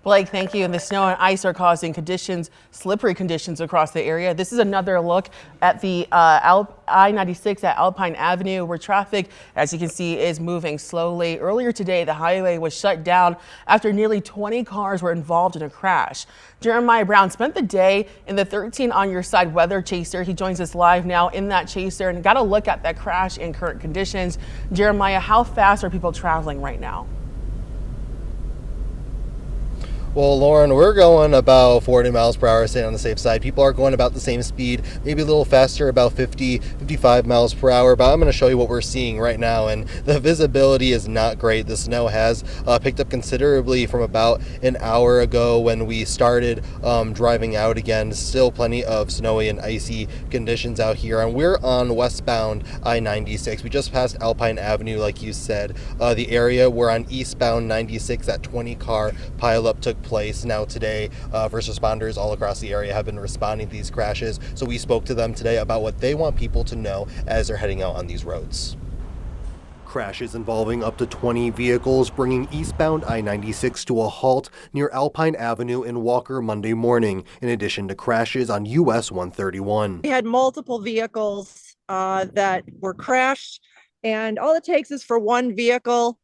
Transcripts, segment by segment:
Blake, thank you. And the snow and ice are causing slippery conditions across the area. This is another look at the I-96 at Alpine Avenue, where traffic, as you can see, is moving slowly. Earlier today, the highway was shut down after nearly 20 cars were involved in a crash. Jeremiah Brown spent the day in the 13 on your side weather chaser. He joins us live now in that chaser and got a look at that crash and current conditions. Jeremiah, how fast are people traveling right now? Well, Lauren, we're going about 40 miles per hour, staying on the safe side. People are going about the same speed, maybe a little faster, about 50, 55 miles per hour. But I'm going to show you what we're seeing right now, and the visibility is not great. The snow has picked up considerably from about an hour ago when we started driving out again. Still plenty of snowy and icy conditions out here, and we're on westbound I-96. We just passed Alpine Avenue, like you said. The area we're on eastbound 96. That 20-car pileup took place. Now today, first responders all across the area have been responding to these crashes, so we spoke to them today about what they want people to know as they're heading out on these roads. Crashes involving up to 20 vehicles bringing eastbound I-96 to a halt near Alpine Avenue in Walker Monday morning, in addition to crashes on US 131. We had multiple vehicles that were crashed, and all it takes is for one vehicle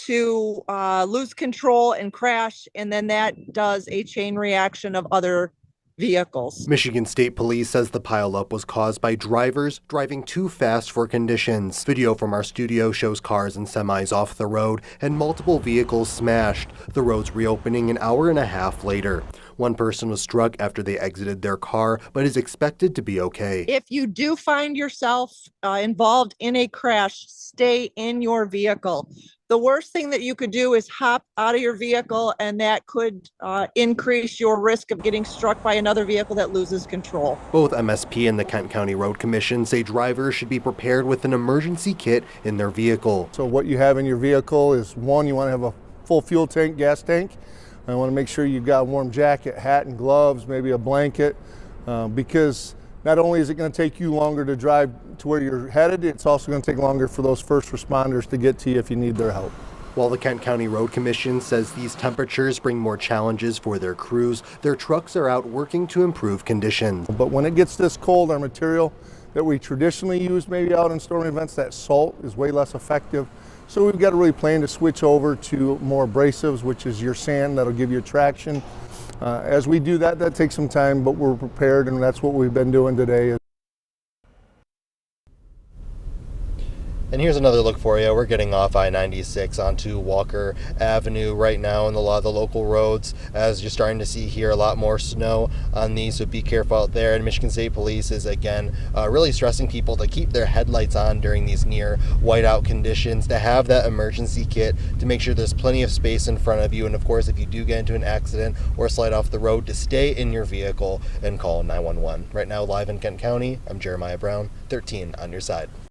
to lose control and crash, and then that does a chain reaction of other vehicles. Michigan State Police says the pileup was caused by drivers driving too fast for conditions. Video from our studio shows cars and semis off the road and multiple vehicles smashed, the roads reopening an hour and a half later. One person was struck after they exited their car, but is expected to be okay. If you do find yourself involved in a crash, stay in your vehicle. The worst thing that you could do is hop out of your vehicle, and that could increase your risk of getting struck by another vehicle that loses control. Both MSP and the Kent County Road Commission say drivers should be prepared with an emergency kit in their vehicle. So what you have in your vehicle is, one, you want to have a full fuel tank, gas tank. I want to make sure you've got a warm jacket, hat and gloves, maybe a blanket, because not only is it going to take you longer to drive to where you're headed, it's also going to take longer for those first responders to get to you if you need their help. While the Kent County Road Commission says these temperatures bring more challenges for their crews, their trucks are out working to improve conditions. But when it gets this cold, our material that we traditionally use maybe out in storm events, that salt is way less effective. So we've got to really plan to switch over to more abrasives, which is your sand that'll give you traction. As we do that, that takes some time, but we're prepared, and that's what we've been doing today. And here's another look for you. We're getting off I-96 onto Walker Avenue right now, and a lot of the local roads, as you're starting to see here, a lot more snow on these, so be careful out there. And Michigan State Police is again really stressing people to keep their headlights on during these near whiteout conditions, to have that emergency kit to make sure there's plenty of space in front of you, and of course if you do get into an accident or slide off the road, to stay in your vehicle and call 911. Right now, live in Kent County, I'm Jeremiah Brown, 13 on your side.